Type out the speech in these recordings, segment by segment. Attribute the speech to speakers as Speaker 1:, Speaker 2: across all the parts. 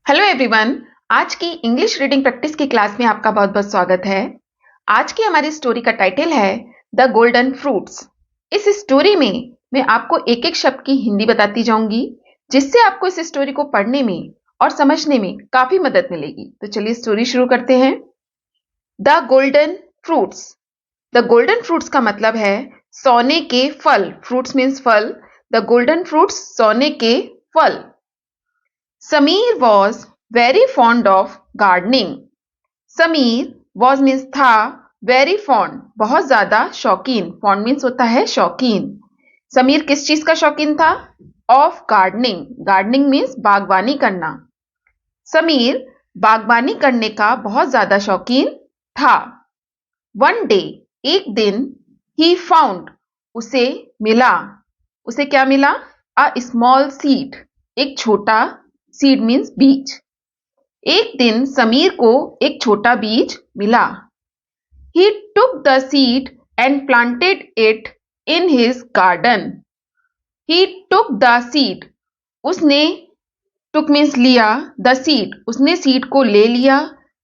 Speaker 1: Hello everyone. आज की English reading practice की क्लास में आपका बहुत बहुत स्वागत है। आज की हमारी स्टोरी का टाइटल है द गोल्डन फ्रूट्स। इस स्टोरी में मैं आपको एक एक शब्द की हिंदी बताती जाऊंगी, जिससे आपको इस स्टोरी को पढ़ने में और समझने में काफी मदद मिलेगी। तो चलिए स्टोरी शुरू करते हैं। The golden fruits. The golden fruits का मतलब है सोने के फल। फ्रूट्स मीन्स फल। द गोल्डन फ्रूट्स सोने के फल। Sameer was very fond of gardening. Sameer was means था, very fond बहुत ज्यादा शौकीन। fond means होता है शौकीन। समीर किस चीज का शौकीन था? Of gardening. Gardening means बागवानी करना। समीर बागवानी करने का बहुत ज्यादा शौकीन था। One day एक दिन he found उसे मिला। उसे क्या मिला? A small seed एक छोटा सीड मीन्स बीज। एक दिन समीर को एक छोटा बीज मिला। He took the seed and planted it in his garden. He took the seed. उसने took means लिया, the seed उसने सीड को ले लिया,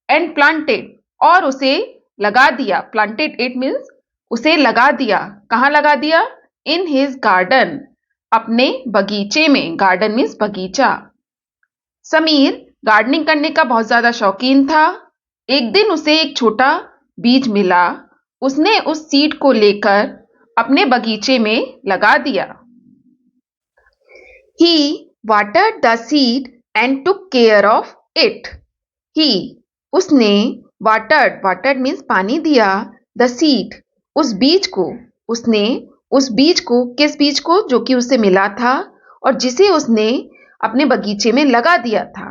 Speaker 1: and planted और उसे लगा दिया। Planted it means उसे लगा दिया। कहाँ लगा दिया? In his garden अपने बगीचे में। Garden means बगीचा। समीर गार्डनिंग करने का बहुत ज्यादा शौकीन था। एक दिन उसे एक छोटा बीज मिला। उसने उस सीड को लेकर अपने बगीचे में लगा दिया। He watered the seed and took care of it. He उसने watered means पानी दिया, the seed उस बीज को। उसने उस बीज को, किस बीज को? जो कि उसे मिला था और जिसे उसने अपने बगीचे में लगा दिया था।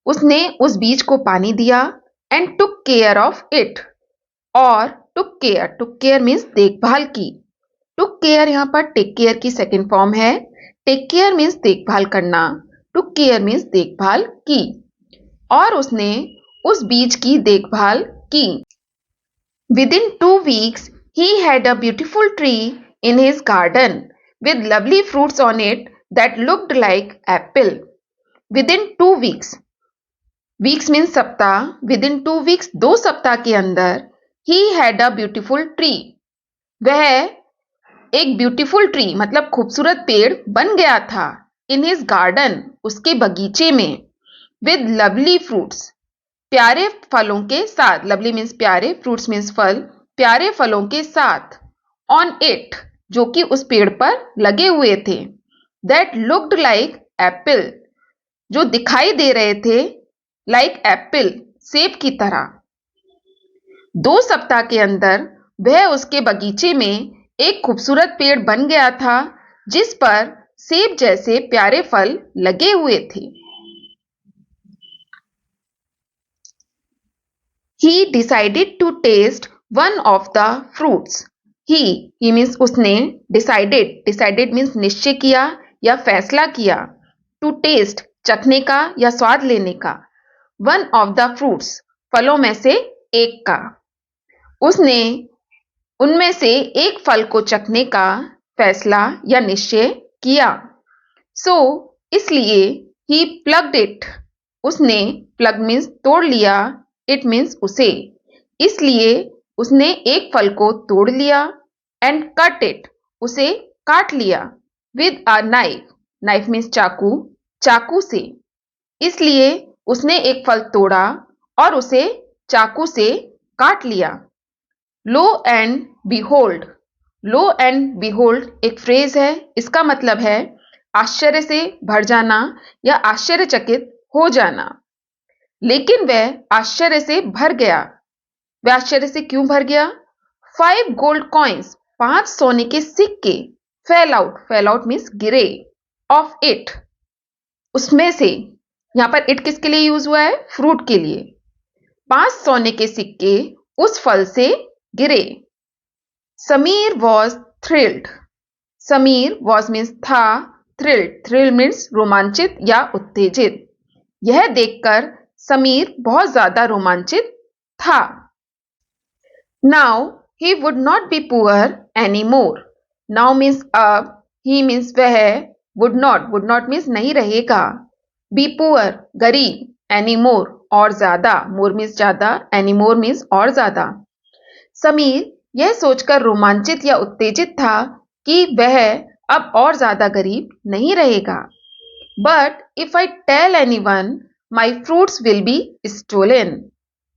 Speaker 1: उसने उस बीज को पानी दिया and took care of it और टुक केयर मीन्स देखभाल की। टुक केयर यहाँ पर टेक केयर की सेकंड फॉर्म है। टेक केयर मीन्स देखभाल करना, टुक केयर मीन्स देखभाल की। और उसने उस बीज की देखभाल की। Within 2 weeks he had a beautiful tree in his garden with lovely fruits on it that looked like apple. Within 2 weeks, weeks means सप्ताह। विद इन 2 weeks 2 सप्ताह के अंदर he had a beautiful tree वह एक beautiful tree मतलब खूबसूरत पेड़ बन गया था। इन हिज गार्डन उसके बगीचे में। विद लवली फ्रूट्स प्यारे फलों के साथ। लवली मीन्स प्यारे, फ्रूट्स मीन्स फल। प्यारे फलों के साथ। ऑन इट जो कि उस पेड़ पर लगे हुए थे। दैट लुक्ड लाइक एप्पल जो दिखाई दे रहे थे लाइक एप्पल सेब की तरह। 2 सप्ताह के अंदर वह उसके बगीचे में एक खूबसूरत पेड़ बन गया था जिस पर सेब जैसे प्यारे फल लगे हुए थे। He decided to taste one of the fruits. He means उसने decided means निश्चय किया या फैसला किया। To taste चखने का या स्वाद लेने का। वन ऑफ द फ्रूट्स फलों में से एक का। उसने उनमें से एक फल को चखने का फैसला या निश्चय किया। सो इसलिए ही प्लग्ड इट उसने प्लग मीन्स तोड़ लिया, इट मीन्स उसे। इसलिए उसने एक फल को तोड़ लिया एंड कट इट उसे काट लिया विद अ नाइफ मीन्स चाकू, चाकू से। इसलिए उसने एक फल तोड़ा और उसे चाकू से काट लिया। Lo and behold. Lo and behold एक फ्रेज है। इसका मतलब है आश्चर्य से भर जाना या आश्चर्यचकित हो जाना। लेकिन वह आश्चर्य से भर गया। वह आश्चर्य से क्यों भर गया? 5 गोल्ड कॉइन्स 5 सोने के सिक्के फेल आउट मीन्स गिरे। ऑफ इट उसमें से। यहां पर इट किसके लिए यूज हुआ है? फ्रूट के लिए। 5 सोने के सिक्के उस फल से गिरे। Sameer was thrilled. Sameer was means था, थ्रिल मीन्स रोमांचित या उत्तेजित। यह देखकर समीर बहुत ज्यादा रोमांचित था। Now he would not be poor any more. Now means अब, ही मीन्स वह, वुड नॉट मीन्स नहीं रहेगा। बी पुअर गरीब, एनी मोर और ज्यादा, मोर मीन्स ज्यादा, एनी मोर मीन्स और ज्यादा। समीर यह सोचकर रोमांचित या उत्तेजित था कि वह अब और ज्यादा गरीब नहीं रहेगा। But if I tell anyone my fruits will be stolen.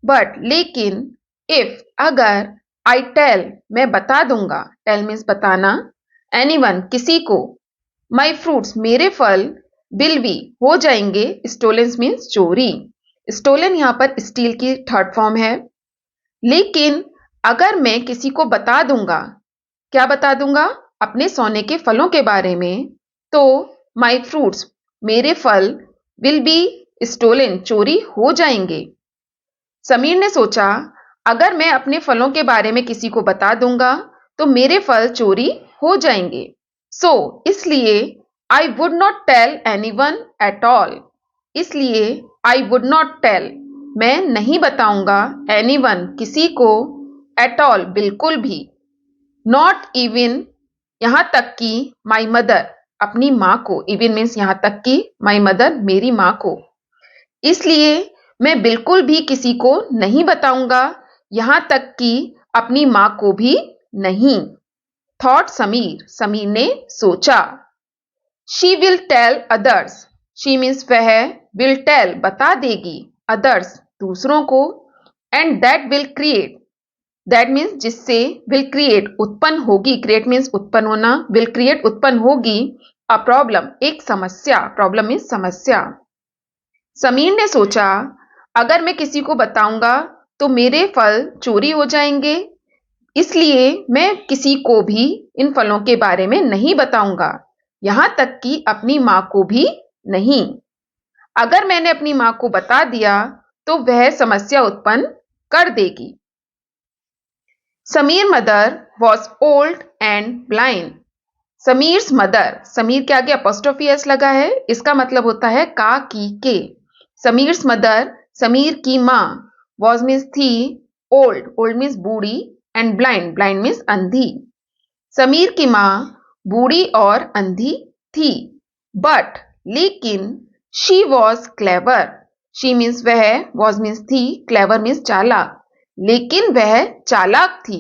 Speaker 1: But लेकिन, इफ अगर, आई टेल मैं बता दूंगा, टेल मीन्स बताना, एनीवन किसी को, माई फ्रूट्स मेरे फल, विल बी हो जाएंगे, स्टोलन मीन्स चोरी। स्टोलन यहां पर स्टील की थर्ड फॉर्म है। लेकिन अगर मैं किसी को बता दूंगा, क्या बता दूंगा? अपने सोने के फलों के बारे में, तो माई फ्रूट्स मेरे फल, विल बी स्टोलन चोरी हो जाएंगे। समीर ने सोचा, अगर मैं अपने फलों के बारे में किसी को बता दूंगा तो मेरे फल चोरी हो जाएंगे। इसलिए I would not tell anyone at all. इसलिए आई वुड नॉट टेल मैं नहीं बताऊंगा, एनीवन किसी को, एट ऑल बिल्कुल भी, नॉट इवन यहां तक कि, माई मदर अपनी मां को, इवन मीन्स यहां तक कि, माई मदर मेरी मां को। इसलिए मैं बिल्कुल भी किसी को नहीं बताऊंगा, यहां तक कि अपनी मां को भी नहीं। थॉट समीर, समीर ने सोचा। She will tell others, she means वह, विल टेल बता देगी, अदर्स दूसरों को, and that will create, that means जिससे, विल क्रिएट उत्पन्न होगी, क्रिएट मीन्स उत्पन्न होना, विल क्रिएट उत्पन्न होगी, अ प्रॉब्लम एक समस्या, प्रॉब्लम मीन्स समस्या। समीर ने सोचा, अगर मैं किसी को बताऊंगा तो मेरे फल चोरी हो जाएंगे, इसलिए मैं किसी को भी इन फलों के बारे में नहीं बताऊंगा, यहां तक कि अपनी मां को भी नहीं। अगर मैंने अपनी मां को बता दिया तो वह समस्या उत्पन्न कर देगी। Sameer mother was old and blind. Sameer's mother, Sameer के आगे अपोस्ट्रोफी एस लगा है, इसका मतलब होता है का की के। समीर्स मदर, समीर की मां, वॉज मीन्स थी, old, old means Burhi, and blind, blind means अंधी। समीर की मां बूढ़ी और अंधी थी। बट लेकिन, she was clever, she means वह, वॉज मीन्स थी, क्लेवर मीन्स चालाक, लेकिन वह चालाक थी।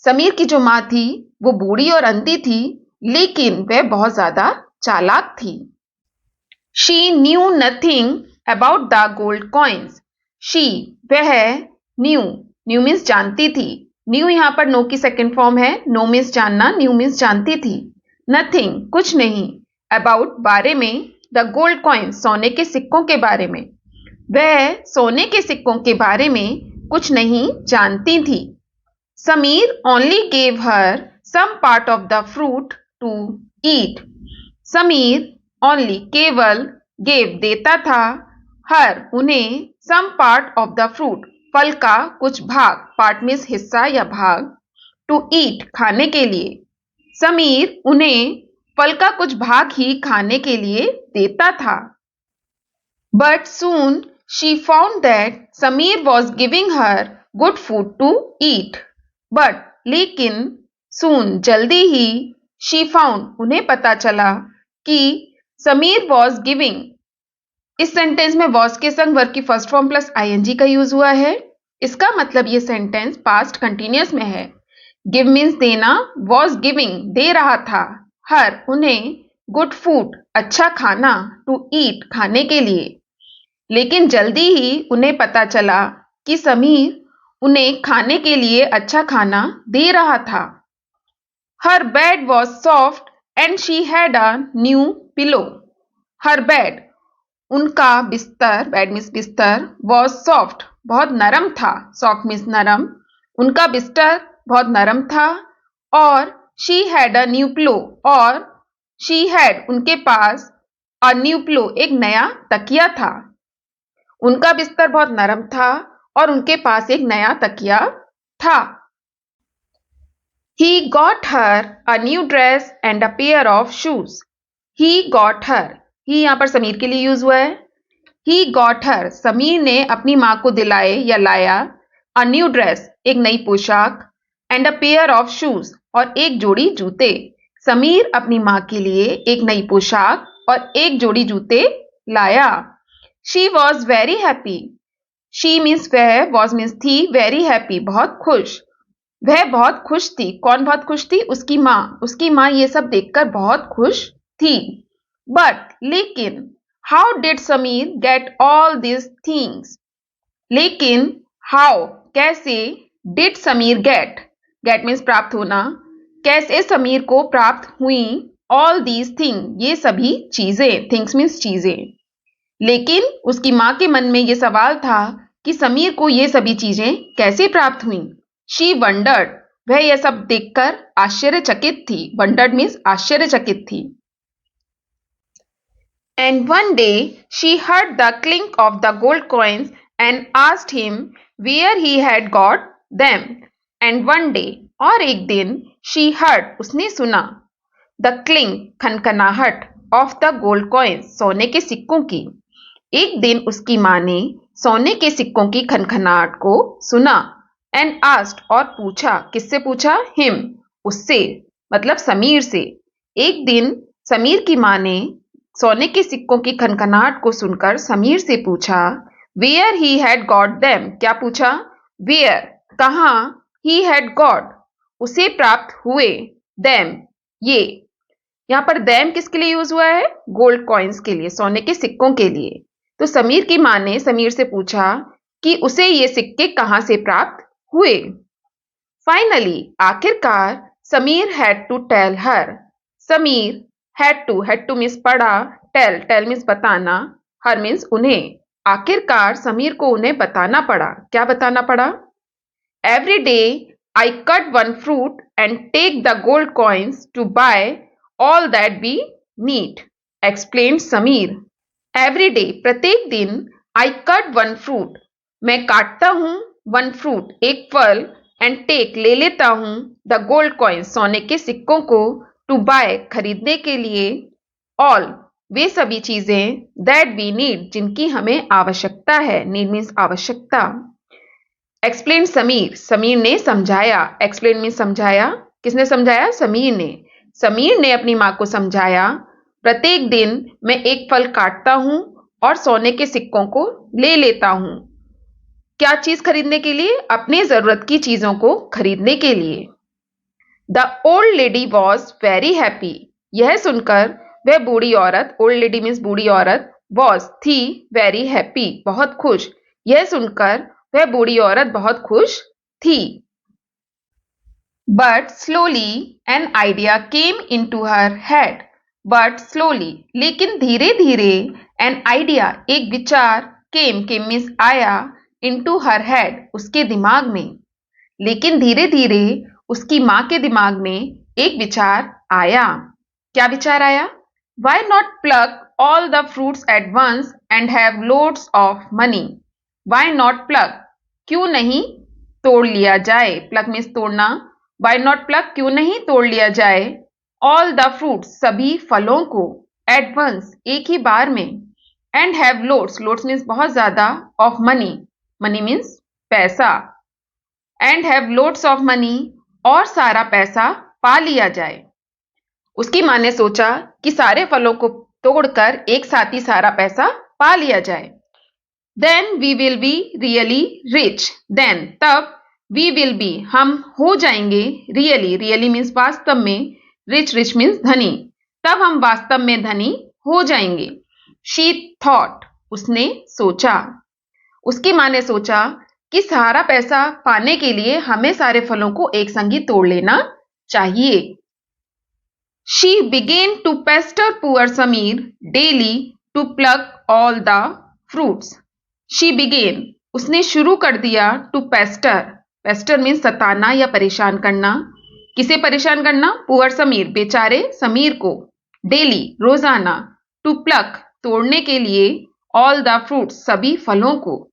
Speaker 1: समीर की जो मां थी वो बूढ़ी और अंधी थी, लेकिन वह बहुत ज्यादा चालाक थी। She knew nothing about the gold coins. She वह, न्यू, न्यू मीन्स जानती थी, न्यू यहां पर नो की सेकेंड फॉर्म है, नो मीन्स जानना, न्यू मीन्स जानती थी, नथिंग कुछ नहीं, अबाउट बारे में, द गोल्ड कॉइन सोने के सिक्कों के बारे में, वह सोने के सिक्कों के बारे में कुछ नहीं जानती थी। Sameer only gave her some part of the fruit to eat. Sameer only केवल, गेव देता था, हर उन्हें, some part of the fruit फल का कुछ भाग, पार्ट मीन्स हिस्सा या भाग, टू ईट खाने के लिए। समीर उन्हें फल का कुछ भाग ही खाने के लिए देता था। But soon she found that Sameer was giving her good food to eat. But लेकिन, सून जल्दी ही, शी फाउंड उन्हें पता चला कि, समीर वॉज गिविंग, इस सेंटेंस में वॉज के संग वर्ब की फर्स्ट फॉर्म प्लस आईएनजी का यूज हुआ है। इसका मतलब ये सेंटेंस पास्ट कंटिन्यूअस में है। गिव मीन्स देना, वॉज गिविंग दे रहा था, हर उन्हें, गुड फूड अच्छा खाना, टू ईट खाने के लिए। लेकिन जल्दी ही उन्हें पता चला कि समीर उन्हें खाने के लिए अच्छा खाना दे रहा था। Her bed was soft and she had a new pillow. Her bed उनका बिस्तर, बेड मीन्स बिस्तर, वॉज सॉफ्ट बहुत नरम था, सॉफ्ट मीन्स नरम, उनका बिस्तर बहुत नरम था, और she had a new pillow, और शी हैड उनके पास, अ न्यू पिलो एक नया तकिया था। उनका बिस्तर बहुत नरम था और उनके पास एक नया तकिया था। He got her a new dress and a pair of shoes. He got her, ही यहां पर समीर के लिए यूज हुआ है। He got her, समीर ने अपनी मां को दिलाए या लाया, a new dress एक नई पोशाक, and a pair of shoes और एक जोड़ी जूते। समीर अपनी मां के लिए एक नई पोशाक और एक जोड़ी जूते लाया। She was very happy. She means वह, वॉज मीन्स थी, वेरी हैप्पी बहुत खुश। वह बहुत खुश थी। कौन बहुत खुश थी? उसकी माँ। उसकी माँ ये सब देखकर बहुत खुश थी। बट लेकिन how did Sameer get all this things? लेकिन हाउ कैसे, did Sameer get, get means प्राप्त होना, कैसे समीर को प्राप्त हुई ऑल दीज थिंग, ये सभी चीजें, थिंग्स मीन्स चीजें। लेकिन उसकी मां के मन में यह सवाल था कि समीर को ये सभी चीजें कैसे प्राप्त हुई। शी वंडर्ड, वह यह सब देखकर आश्चर्यचकित थी। वंडर्ड मीन्स आश्चर्यचकित थी। And one day she heard the clink of the gold coins and asked him where he had got them. And one day, और एक दिन, she heard, उसने सुना, the clink, खनखनाहट, of the gold coins, सोने के सिक्कों की। एक दिन उसकी माँ ने सोने के सिक्कों की खनखनाहट को सुना। And asked, और पूछा, किससे पूछा? Him, उससे, मतलब समीर से। एक दिन समीर की माँ ने सोने के सिक्कों की खनखनाहट को सुनकर समीर से पूछा, where he had got them, क्या पूछा? वेयर, कहाँ, ही हैड गॉट, उसे प्राप्त हुए, देम, ये। यहां पर देम किसके लिए यूज हुआ है? गोल्ड कॉइन्स के लिए, सोने के सिक्कों के लिए। तो समीर की मां ने समीर से पूछा कि उसे ये सिक्के कहां से प्राप्त हुए। फाइनली, आखिरकार, Sameer had to tell her, Sameer had to means पढ़ा, टेल मीन्स बताना, हर मीन्स उन्हें। आखिरकार समीर को उन्हें बताना पड़ा। क्या बताना पड़ा? Every day I cut one fruit and take the gold coins to buy all that we need, explain Sameer. Every day, प्रत्येक दिन, आई कट वन फ्रूट, मैं काटता हूं, वन फ्रूट, एक फल, एंड टेक, ले लेता हूं, द गोल्ड कॉइन्स, सोने के सिक्कों को, टू बाय, खरीदने के लिए, ऑल, वे सभी चीजें, दैट वी नीड, जिनकी हमें आवश्यकता है। नीड मीन्स आवश्यकता। एक्सप्लेन समीर, समीर ने समझाया। एक्सप्लेन मीन्स समझाया। किसने समझाया? समीर ने। समीर ने अपनी मां को समझाया, प्रत्येक दिन मैं एक फल काटता हूं और सोने के सिक्कों को ले लेता हूं। क्या चीज खरीदने के लिए? अपने जरूरत की चीजों को खरीदने के लिए। The old lady was very happy, यह सुनकर वह बूढ़ी औरत, ओल्ड लेडी मीन्स बूढ़ी औरत, वॉज थी, वेरी हैप्पी, बहुत खुश। यह सुनकर वह बूढ़ी औरत बहुत खुश थी। But slowly an idea came in to her head, but slowly, लेकिन धीरे धीरे, एन आइडिया, एक विचार, केम मीन्स आया, इनटू हर हेड, उसके दिमाग में। लेकिन धीरे धीरे उसकी मां के दिमाग में एक विचार आया। क्या विचार आया? Why not pluck all the fruits at once and have loads of money. Why not pluck, क्यों नहीं तोड़ लिया जाए, प्लक मीन्स तोड़ना। वाई नॉट प्लक, क्यों नहीं तोड़ लिया जाए, ऑल द फ्रूट्स, सभी फलों को, एट वंस, एक ही बार में, and have loads, loads means बहुत ज्यादा, ऑफ मनी, मनी मीन्स पैसा, and have loads of money, और सारा पैसा पा लिया जाए। उसकी मां ने सोचा कि सारे फलों को तोड़कर एक साथ ही सारा पैसा पा लिया जाए। Then we will be really rich, then, तब, वी विल बी, हम हो जाएंगे, रियली, रियली मीन्स वास्तव में, रिच मीन्स धनी, तब हम वास्तव में धनी हो जाएंगे। शी थॉट, उसने सोचा, उसकी मां ने सोचा कि सारा पैसा पाने के लिए हमें सारे फलों को एक संग ही तोड़ लेना चाहिए। She began to pester poor Sameer daily to pluck all the fruits. She began, उसने शुरू कर दिया, टू पेस्टर, पेस्टर मीन्स सताना या परेशान करना। किसे परेशान करना? पुअर समीर, बेचारे समीर को, डेली, रोजाना, टू प्लक, तोड़ने के लिए, ऑल द फ्रूट्स, सभी फलों को।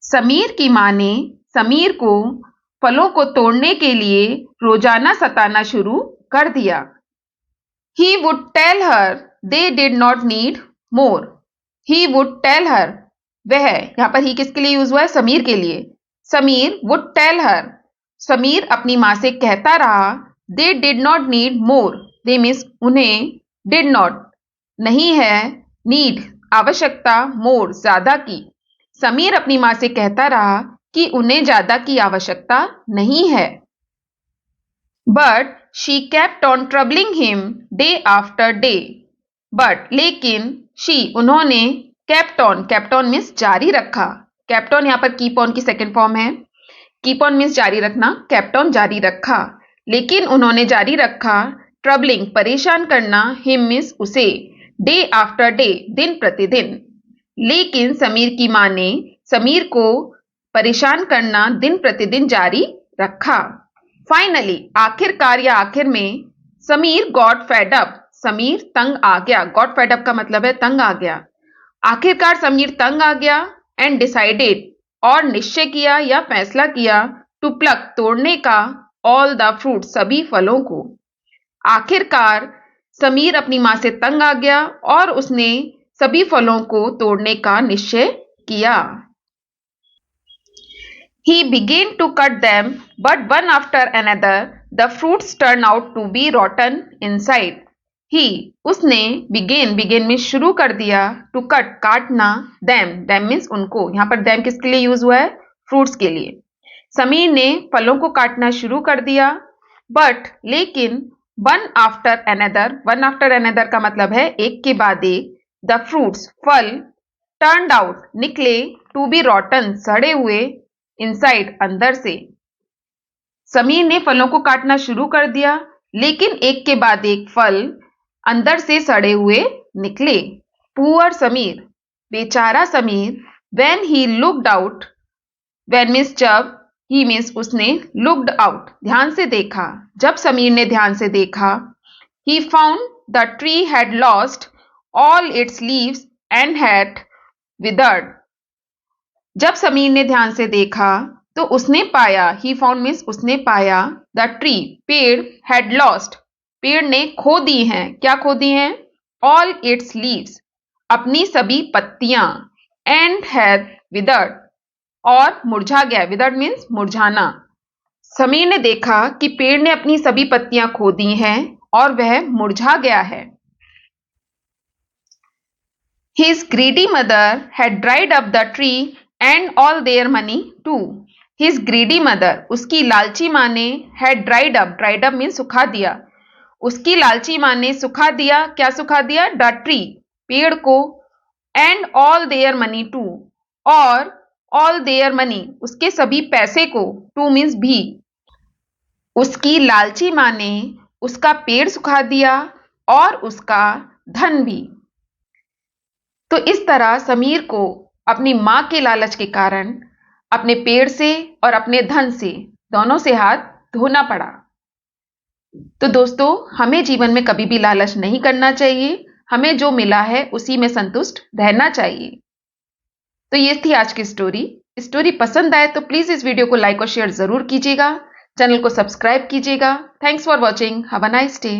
Speaker 1: समीर की मां ने समीर को फलों को तोड़ने के लिए रोजाना सताना शुरू कर दिया। He would tell her they did not need more. He would tell her, वह, यहां पर ही किसके लिए यूज हुआ है? समीर के लिए। Sameer would tell her, Sameer अपनी मां से कहता रहा, they did not need more, they means उन्हें, did not, नहीं है, नीड आवश्यकता, मोर ज्यादा की। समीर अपनी माँ से कहता रहा कि उन्हें ज्यादा की आवश्यकता नहीं है। But she kept on troubling him day after day. But लेकिन शी उन्होंने केप्ट ऑन मीन्स जारी रखा। केप्ट ऑन यहाँ पर कीप ऑन की सेकेंड फॉर्म है। कीप ऑन मीन्स जारी रखना, केप्ट ऑन जारी रखा। लेकिन उन्होंने जारी रखा ट्रबलिंग परेशान करना, हिम मीन्स उसे, डे आफ्टर डे दिन प्रतिदिन। लेकिन समीर की मां ने समीर को परेशान करना दिन प्रतिदिन जारी रखा। फाइनली आखिरकार या आखिर में Sameer got fed up, Sameer तंग आ गया। गॉट फेड अप का मतलब है तंग आ गया। आखिरकार समीर तंग आ गया एंड डिसाइडेड और निश्चय किया या फैसला किया टू प्लक तोड़ने का ऑल द फ्रूट सभी फलों को। आखिरकार समीर अपनी मां से तंग आ गया और उसने सभी फलों को तोड़ने का निश्चय किया। He began to cut them, but one after another, the fruits turned out to be rotten inside. He उसने began में शुरू कर दिया, to cut काटना, them means उनको। यहाँ पर them किसके लिए यूज हुआ है? फ्रूट्स के लिए। समीर ने फलों को काटना शुरू कर दिया, बट लेकिन one after another का मतलब है एक के बाद एक, the fruits फल turned out निकले, to be rotten सड़े हुए, इनसाइड अंदर से। समीर ने फलों को काटना शुरू कर दिया, लेकिन एक के बाद एक फल अंदर से सड़े हुए निकले। पुअर समीर बेचारा Sameer, when he looked out, when means जब, ही मीन्स उसने, लुक्ड आउट ध्यान से देखा, जब समीर ने ध्यान से देखा, he found the tree had lost all it's leaves and had withered. जब समीर ने ध्यान से देखा तो उसने पाया, ही फाउंड मीन्स उसने पाया, द ट्री पेड़, हैड लॉस्ट पेड़ ने खो दी हैं। क्या खो दी हैं? ऑल इट्स लीव्स अपनी सभी पत्तियां, एंड हैड विदर्ड और मुरझा गया। विदर्ड मीन्स मुरझाना। समीर ने देखा कि पेड़ ने अपनी सभी पत्तियां खो दी हैं और वह मुरझा गया है। His greedy mother had dried up the tree and all their money too. His greedy mother उसकी लालची माँ ने had dried up means सुखा दिया। उसकी लालची माँ ने सुखा दिया। क्या सुखा दिया? the tree पेड़ को, and all their money too और all their money उसके सभी पैसे को, to means भी। उसकी लालची माँ ने उसका पेड़ सुखा दिया और उसका धन भी। तो इस तरह समीर को अपनी मां के लालच के कारण अपने पेड़ से और अपने धन से, दोनों से हाथ धोना पड़ा। तो दोस्तों, हमें जीवन में कभी भी लालच नहीं करना चाहिए। हमें जो मिला है उसी में संतुष्ट रहना चाहिए। तो ये थी आज की स्टोरी पसंद आए तो प्लीज इस वीडियो को लाइक और शेयर जरूर कीजिएगा। चैनल को सब्सक्राइब कीजिएगा। Thanks for watching. Have a nice day.